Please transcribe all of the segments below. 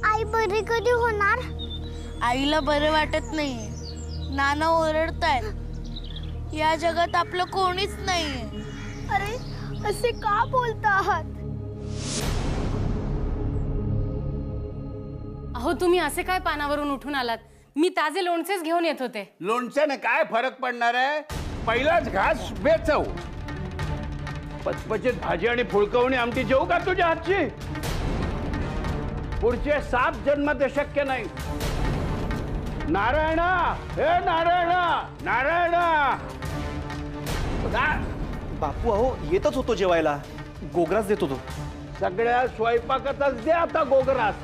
आई बरी कधी होणार? आईला बरं वाटत नाही, नाना ओरडतायत, या जगात आपलं कोणीच नाहीये. अरे असे का बोलता आहात? अहो तुम्ही असे काय पानावरून उठून आलात? मी ताजे लोणचेच घेऊन येत होते. लोणच्याने काय फरक पडणार आहे? पहिलाच घास बेचव. पचपचित भाजी आणि फुलकवणी आमटी जेवू का तुझ्या हातची? पुढचे 7 जन्म ते शक्य नाही. नारायणा, हे नारायणा, नारायणा. बापू अहो येतच होतो जेवायला, गोग्रास देत होतो. सगळ्या स्वयंपाकातच दे आता गोग्रास.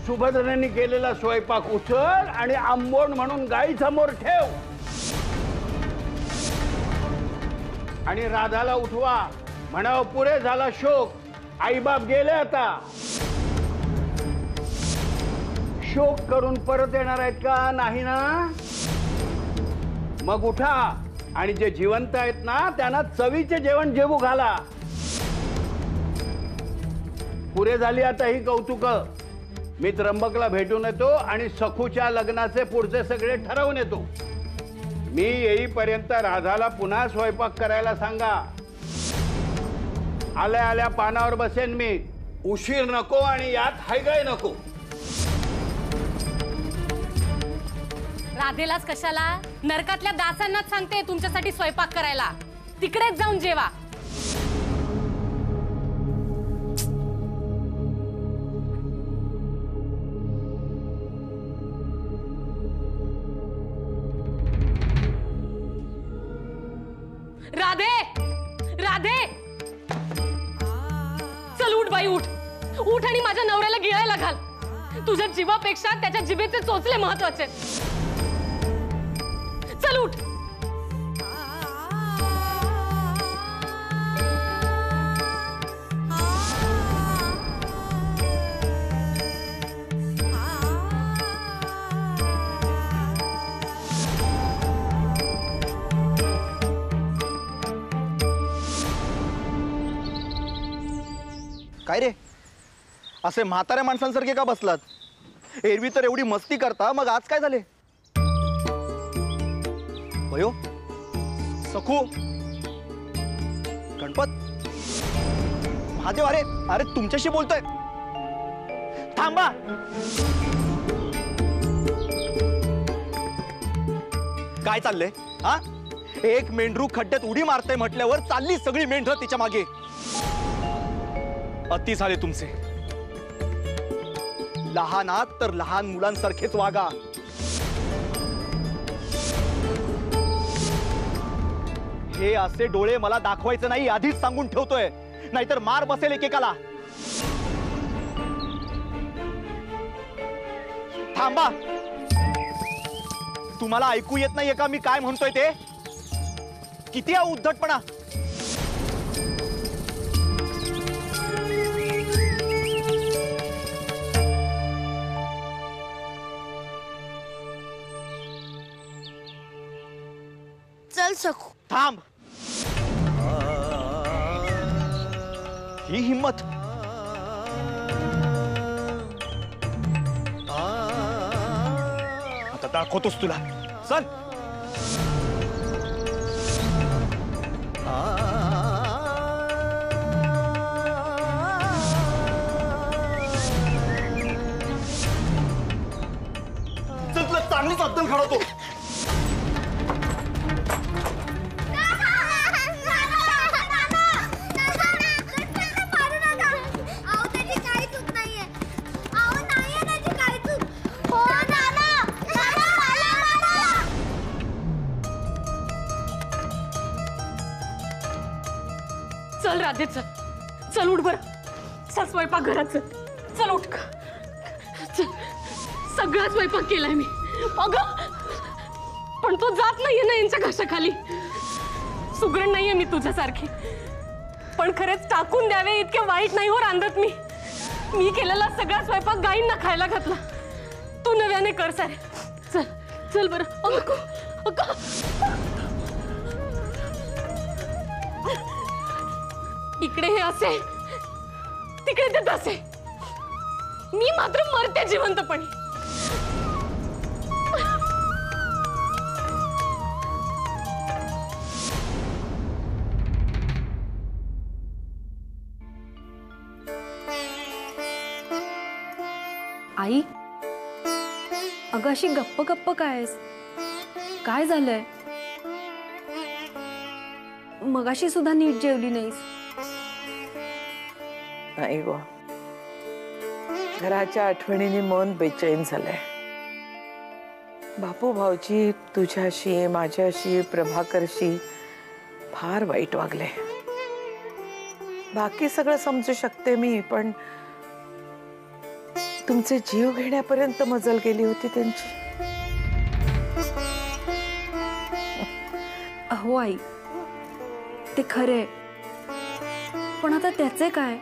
सुभद्रेने केलेला स्वयंपाक उचल आणि आंबोण म्हणून गाई समोर ठेव. आणि राधाला उठवा, म्हणावं पुरे झाला शोक, आईबाप गेले आता. शोक करून परत येणार आहेत का? नाही ना? मग उठा आणि जे जिवंत आहेत ना त्यांना चवीचे जेवण जेवू घाला. पुरे झाली आता ही कौतुक. मी त्र्यंबकला भेटून येतो आणि सखूच्या लग्नाचे पुढचे सगळे ठरवून येतो. मी येईपर्यंत राधाला पुन्हा स्वयंपाक करायला सांगा. आल्या आल्या पानावर बसेन मी. उशीर नको आणि यात हायगाय नको. राधेलाच कशाला? नरकातल्या दासांनाच सांगते तुमच्यासाठी स्वयंपाक करायला. तिकडेच जाऊन जेवा. राधे, राधे, चल उठ बाई, उठ उठ आणि माझ्या नवऱ्याला गिळायला घाल. तुझ्या जीवापेक्षा त्याच्या जिभेचे चोचले महत्वाचे. चल उठ. काय रे असे म्हाताऱ्या माणसांसारखे का बसलात? एरवी तर एवढी मस्ती करता, मग आज काय झाले? भयो, सखू, गणपत, महादेव, अरे अरे तुमच्याशी बोलतोय. थांबा. काय चाललंय? हा, एक मेंढरू खड्ड्यात उडी मारते म्हटल्यावर चालली सगळी मेंढरं तिच्या मागे. अति झाले तुमचे. लहान आहात तर लहान मुलांसारखेच वागा. हे असे डोळे मला दाखवायचे नाही, आधीच सांगून ठेवतोय, नाहीतर मार बसेल एकेकाला. थांबा. तुम्हाला ऐकू येत नाहीये का मी काय म्हणतोय ते? किती हा उद्धटपणा. चल सखू. थांब. ही हिम्मत. आता दाखवतोस तुला. चल. चल तुला चांगलीच अद्दल घडवतो. चल राधे, चल चल उठ. बर चल स्वयंपाक घरात. चल चल उठ. चल, सगळा स्वयंपाक केलाय मी. अगं पण तो जात नाहीये ना यांच्या घशाखाली. सुगरण नाहीये मी तुझ्यासारखी, पण खरेच टाकून द्यावे इतके वाईट नाही हो रांधत मी. मी केलेला सगळा स्वयंपाक गाईंना खायला घातला. तू नव्याने कर सारे. चल चल बरं. इकडे हे असे तिकडे ते तसे, मी मात्र मरते जिवंतपणी. आई, अगं अशी गप्प गप्प काय झालंय? मगाशी सुद्धा नीट जेवली नाहीस. नाही गो, घराच्या आठवणीने मन बेचैन झालंय. बापू भाऊजी तुझ्याशी, माझ्याशी, प्रभाकरशी फार वाईट वागले. बाकी सगळं समजू शकते मी, पण तुमचे जीव घेण्यापर्यंत मजल गेली होती त्यांची. हो आई, ते खरे, पण आता त्याचे काय?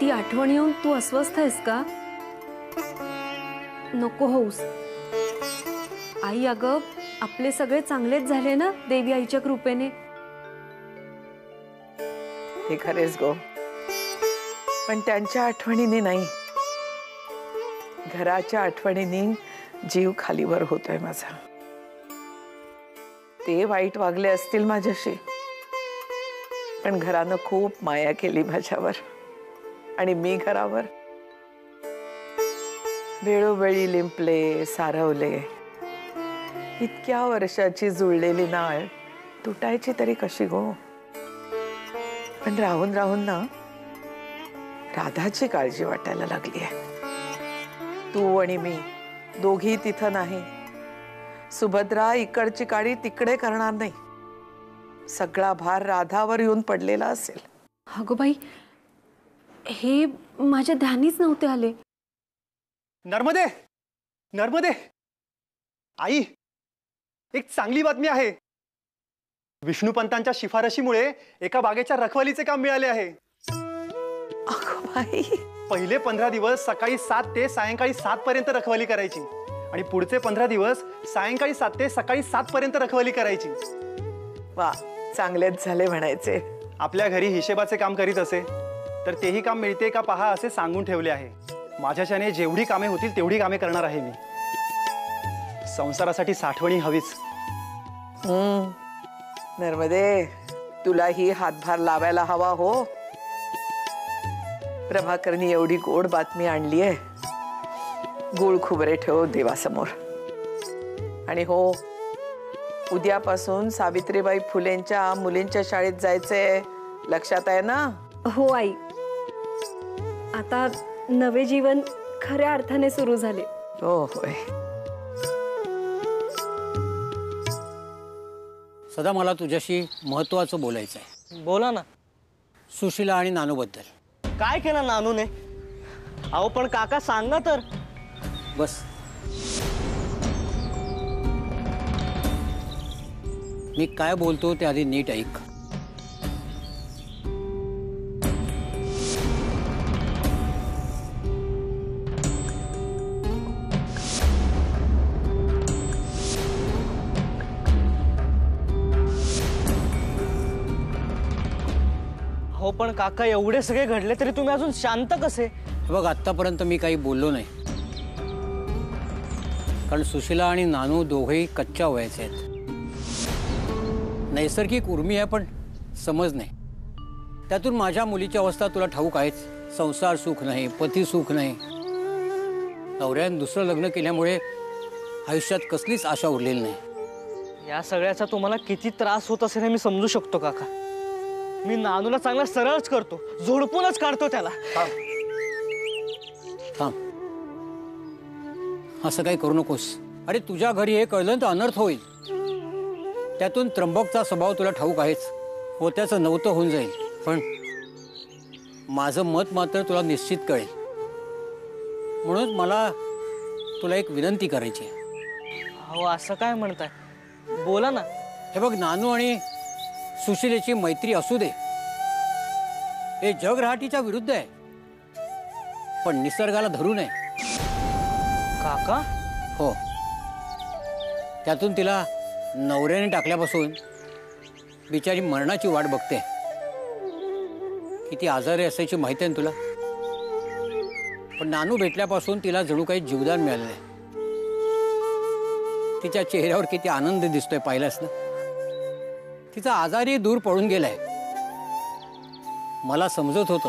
ती आठवण येऊन तू अस्वस्थ आहेस का? नको होऊस आई. अगं आपले सगळे चांगलेच झाले ना देवी आईच्या कृपेने. हे खरेच गो, पण त्यांच्या आठवणीने नाही, घराच्या आठवणीने जीव खालीवर होतोय माझा. ते वाईट वागले असतील माझ्याशी, पण घरानं खूप माया केली माझ्यावर आणि मी घरावर. वेळोवेळी लिंपले, सारवले. इतक्या वर्षाची जुळलेली नाळ तुटायची तरी कशी गो? पण राहून राहून ना राधाची काळजी वाटायला लागली आहे. तू आणि मी दोघी तिथं नाही. सुभद्रा इकडची काळी तिकडे करणार नाही. सगळा भार राधावर येऊन पडलेला असेल. अगो बाई, हे माझ्या ध्यानीच नव्हते आले. नर्मदे, नर्मदे, आई, एक चांगली बातमी आहे. विष्णुपंतांच्या शिफारशीमुळे एका बागेच्या रखवालीचे काम मिळाले आहे. अगो बाई, पहिले 15 दिवस सकाळी 7 ते सायंकाळी 7 पर्यंत रखवाली करायची आणि पुढचे 15 दिवस सायंकाळी 7 ते सकाळी 7 पर्यंत रखवाली करायची. वा, चांगलेच झाले म्हणायचे. आपल्या घरी हिशेबाचे काम करीत असे तर तेही काम मिळते का पहा असे सांगून ठेवले आहे. माझ्याच्याने जेवढी कामे होतील तेवढी कामे करणार आहे मी. संसारासाठी साठवणी हवीच. नर्मदे, तुलाही हातभार लावायला हवा हो. प्रभाकरनी एवढी गोड बातमी आणली आहे. गुळ खुबरे ठेव देवासमोर. आणि हो, उद्यापासून सावित्रीबाई फुलेंच्या मुलींच्या शाळेत जायचंय, लक्षात आहे ना? हो आई, आता नवे जीवन खऱ्या अर्थाने सुरू झाले. हो होय. सदा मला तुझ्याशी महत्त्वाचं बोलायचं आहे. बोला ना. सुशीला आणि नानूबद्दल. काय केलं नानूने? अहो पण काका सांगा तर. बस, मी काय बोलतो ते आधी नीट ऐक. हो पण काका, एवढे सगळे घडले तरी तुम्ही अजून शांत कसे? हे बघ, आत्तापर्यंत मी काही बोललो नाही, कारण सुशीला आणि नानू दोघेही कच्च्या वयाचे आहेत. नैसर्गिक उर्मी आहे पण समज नाही. त्यातून माझ्या मुलीची अवस्था तुला ठाऊक आहेच. संसार सुख नाही, पती सुख नाही. नवऱ्यानं दुसरं लग्न केल्यामुळे आयुष्यात कसलीच आशा उरलेली नाही. या सगळ्याचा तुम्हाला किती त्रास होत असेल हे मी समजू शकतो काका. मी नानूला चांगला सरळच करतो, झोडपूनच काढतो त्याला. थांब, असं काही करू नकोस. अरे तुझ्या घरी हे कळलं तर अनर्थ होईल. त्यातून त्र्यंबकचा स्वभाव तुला ठाऊक आहेच. होत्याचं नव्हतं होऊन जाईल. पण माझं मत मात्र तुला निश्चित कळेल. म्हणून मला तुला एक विनंती करायची आहे. अहो असं काय म्हणताय? बोला ना. हे बघ, नानू आणि सुशीलेची मैत्री असू दे, हे जग रहाटीच्या विरुद्ध आहे, पण निसर्गाला धरू नये. काका? हो, त्यातून तिला नवऱ्याने टाकल्यापासून बिचारी मरणाची वाट बघते. किती आजारी असायची माहिती आहे ना तुला? पण नानू भेटल्यापासून तिला जणू काही जीवदान मिळालं नाही. तिच्या चेहऱ्यावर किती आनंद दिसतोय पाहिलास ना. तिचा आजारही दूर पळून गेलाय. मला समजत होतं,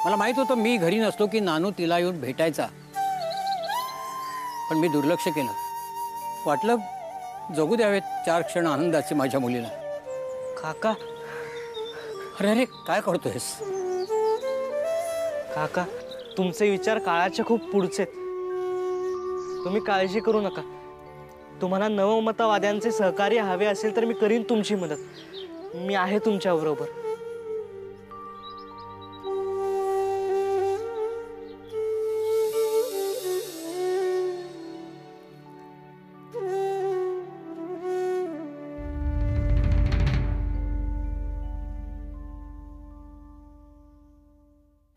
मला माहित होतं मी घरी नसलो की नानू तिला येऊन भेटायचा, पण मी दुर्लक्ष केलं. वाटलं जगू द्यावेत 4 क्षण आनंदाचे माझ्या मुलीला. काका, अरे अरे काय करतोयस? काका, तुमचे विचार काळाच्या खूप पुढचे आहेत. तुम्ही काळजी करू नका. तुम्हाला नवमतवाद्यांचे सहकार्य हवे असेल तर मी करीन तुमची मदत. मी आहे तुमच्या बरोबर.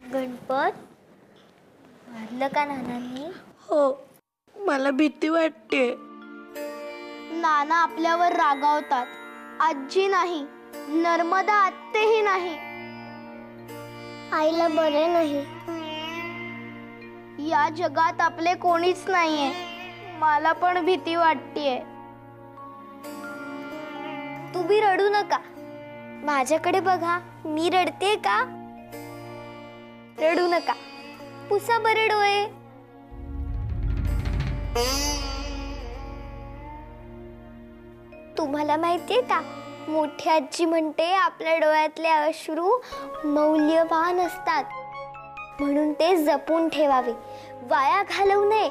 गणपत मारलं का नानांनी? हो, मला भीती वाटते. नाना आपल्यावर रागावतात. आजी नाही, नर्मदा आत्तेही नाही. आईला बरे नाही. या जगात आपले कोणीच नाहीये. मला पण भीती वाटतेय. तू बी रडू नका. माझ्याकडे बघा, मी रडते का? रडू नका. पुसा बरे डोळे. तुम्हाला माहितीये का, मोठी आजी म्हणते आपल्या डोळ्यातले अश्रू मौल्यवान असतात, म्हणून ते जपून ठेवावे, वाया घालवू नये.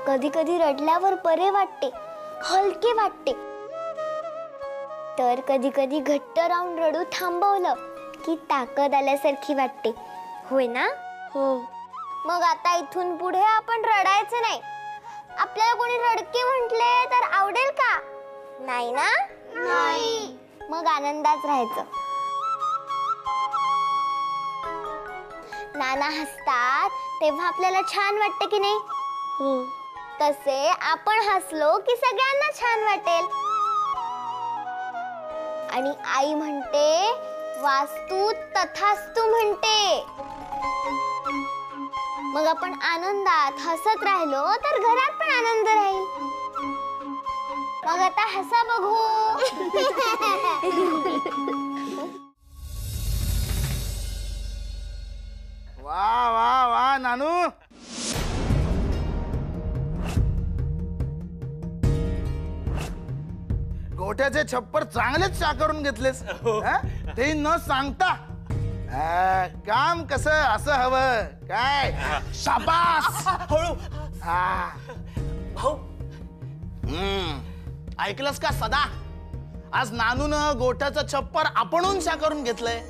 कधी कधी रडल्यावर बरे वाटते, हलके वाटते. तर कधी कधी घट्ट राहून रडू थांबवलं की ताकद आल्यासारखी वाटते. होय ना? हो. मग आता इथून पुढे आपण रडायचं नाही. आपल्याला कोणी रडके म्हटले तर आवडेल का? नाही ना? नाही. मग आनंदात राहायचं. नाना हसतात तेव्हा आपल्याला छान वाटतं की नाही? हो. तसे आपण हसलो की सगळ्यांना छान वाटेल. आणि आई म्हणते वास्तू तथास्तु म्हणते. मग आपण आनंदात हसत राहिलो तर घरात पण आनंद राहील. मग आता हसा बघू. वा वा वा नानू, गोठ्याचे छप्पर चांगलेच करून घेतलेस, ते न सांगता. काम कसं असं हवं काय? शाबास. हळू. भाऊ, ऐकलंस का सदा? आज नानून गोठ्याचं छप्पर आपणून करून घेतलंय.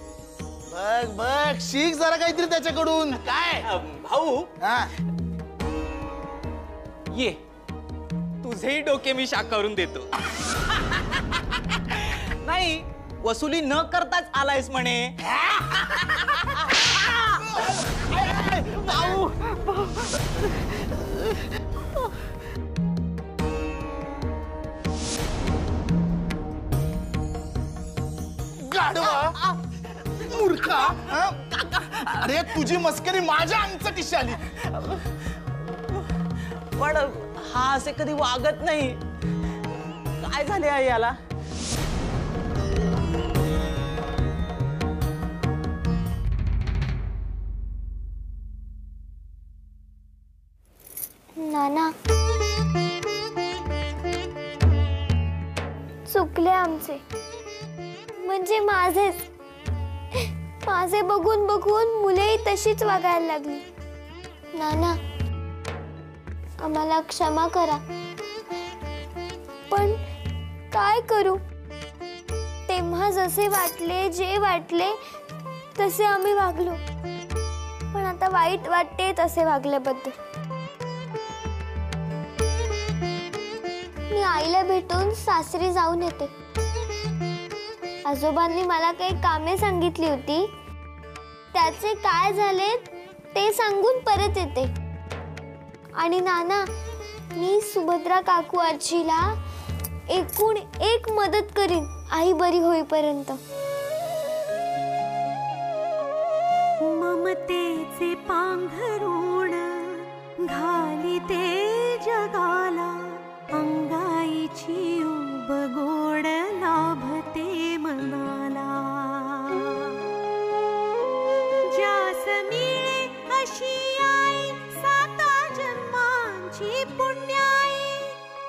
बघ बघ, शिक जरा काहीतरी त्याच्याकडून. काय भाऊ, ये तुझेही डोके मी करून देतो. नाही, वसुली न करताच आलायस म्हणे. गाढवा, मूर्खा. अरे तुझी मस्करी माझ्या अंगचटीशी आली. पण हा असे कधी वागत नाही. काय झाले आहे याला? नाना, चुकले आमचे, म्हणजे माझेच. माझे बघून बघून मुलेही तशीच वागायला लागली. नाना, आम्हाला क्षमा करा. पण काय करू? तेव्हा जसे वाटले, जे वाटले तसे आम्ही वागलो. पण आता वाईट वाटते तसे वागल्याबद्दल. मी आईला भेटून सासरी जाऊन येते. आजोबांनी मला काही कामे सांगितली होती, त्याचे काय झाले ते सांगून परत येते. आणि नाना, मी सुभद्रा काकू आजीला एकूण एक मदत करीन आई बरी होईपर्यंत. पांघरूण घालिते जगाला अंगाईची उब गोड लाभते मनाला ज्यास मिळे अशी आई साता जन्मांची पुण्याई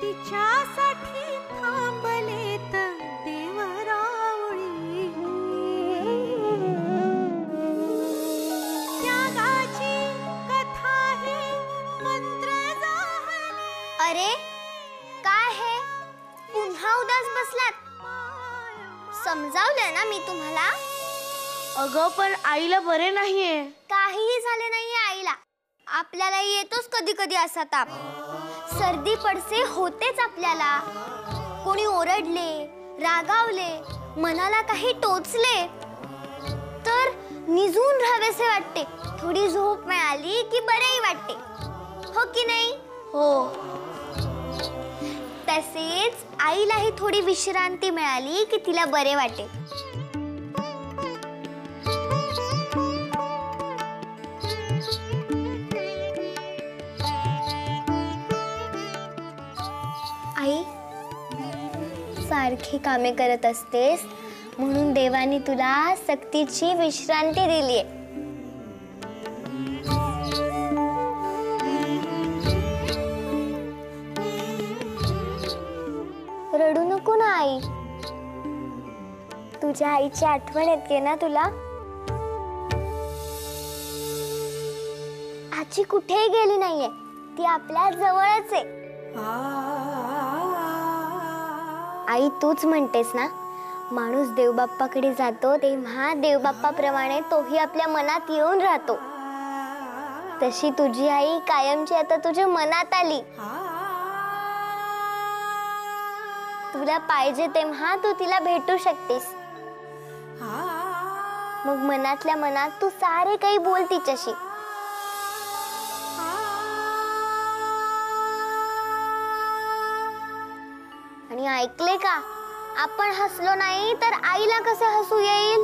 तिच्यासाठी थांबलेत देवरावळी त्यागाची कथा ही मंत्र जाहली. अरे काय हे पुन्हा उदास बसलात? समजावलंय ना मी तुम्हाला. अगं पण आईला बरे नाहीये. काहीही झाले नाहीये आईला. आपल्याला येतोच कधी कधी असा ताप. सर्दी पडसे होतेच आपल्याला. कोणी ओरडले, रागावले, मनाला काही टोचले तर निजून राहावेसे वाटते. थोडी झोप मिळाली की बरेही वाटते, हो की नाही? हो. तसेच आईलाही थोडी विश्रांती मिळाली की तिला बरे वाटेल. आई, सारखी कामे करत असतेस म्हणून देवाने तुला सक्तीची विश्रांती दिलीये. रडू नको ना आई. तुझ्या आईची आठवण येते ना तुला. आजी कुठेही गेली नाहीये, ती आपल्या जवळच आहे. आई तूच म्हणतेस ना, माणूस देवबाप्पाकडे जातो तेव्हा देवबाप्पाप्रमाणे तोही आपल्या मनात येऊन राहतो. तशी तुझी आई कायमची आता तुझ्या मनात आली. तुला पाहिजे तेव्हा तू तिला भेटू शकतेस. मग मनातल्या मनात तू सारे काही बोल तिच्याशी. आणि ऐकले का, आपण हसलो नाही तर आईला कसे हसू येईल?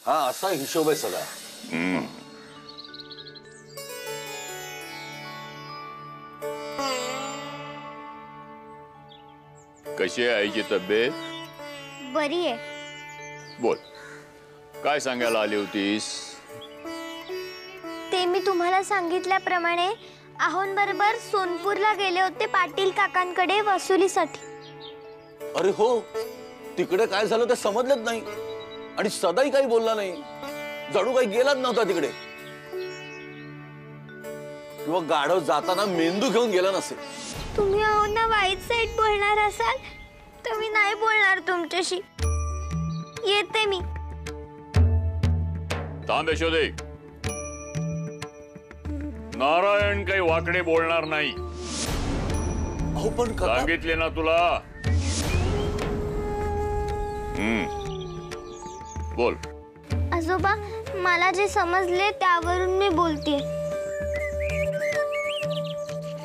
हा असा हिशोब आहे सगळा. कशी आहे आईची तब्येत? बरी आहे. बोल, काय सांगायला आली होतीस? ते मी तुम्हाला सांगितल्याप्रमाणे आहोंबरोबर सोनपूरला गेले होते पाटील काकांकडे वसुलीसाठी. अरे हो, तिकडे काय झालं ते समजलंच नाही आणि सदाही काही बोलला नाही. जणू काही गेलाच नव्हता तिकडे, किंवा गाढव जाताना मेंदू घेऊन गेला नसेल. तुम्ही आहोंना वाईट साईड बोलणार असाल तर मी नाही बोलणार तुमच्याशी. येते मी. थांब यशोदे, नारायण काही वाकडे बोलणार नाही. अहो पण सांगितले ना तुला. बोल. आजोबा, मला जे समजले त्यावरून मी बोलते.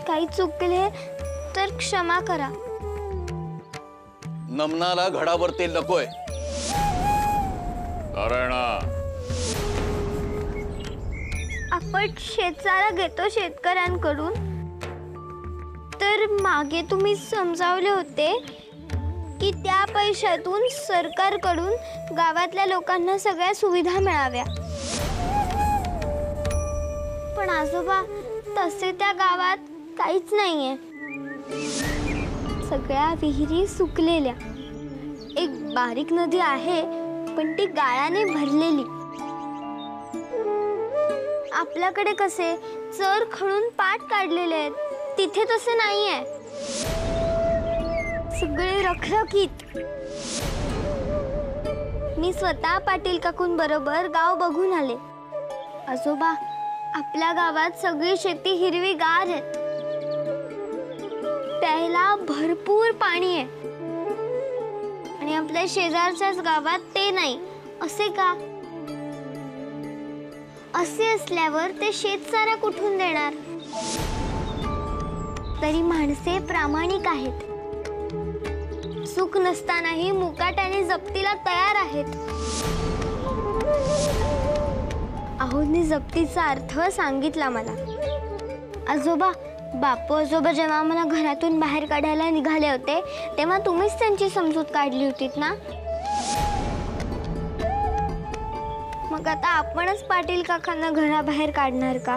काही चुकले तर क्षमा करा. नमनाला घडावर तेल नकोय. नारायणा, आपण शेतसारा घेतो शेतकऱ्यांकडून, तर मागे तुम्ही समजावले होते की त्या पैशातून सरकारकडून गावातल्या लोकांना सगळ्या सुविधा मिळाव्या. पण आजोबा, तसे त्या गावात काहीच नाहीये. सगळ्या विहिरी सुकलेल्या. एक बारीक नदी आहे पण ती गाळाने भरलेली. आपल्याकडे कसे चर खणून पाट काढलेले आहेत, तिथे तसे नाहीये. सगळे रखरखीत. मी स्वतः पाटील काकूंबरोबर गाव बघून आले. आजोबा, आपल्या गावात सगळी शेती हिरवीगार आहे. प्यायला भरपूर पाणी आहे. आणि आपल्या शेजारच्याच गावात ते नाही, असे का? असे असल्यावर ते शेतसारा कुठून देणार? तरी माणसे प्रामाणिक आहेत. सुख नसतानाही मुकाट्याने जप्तीला तयार आहेत. आहोंनी जप्तीचा अर्थ सांगितला मला. आजोबा, बापू आजोबा जेव्हा मला घरातून बाहेर काढायला निघाले होते तेव्हा तुम्हीच त्यांची समजूत काढली होतीत ना? मग आता आपणच पाटील काकांना घराबाहेर काढणार का?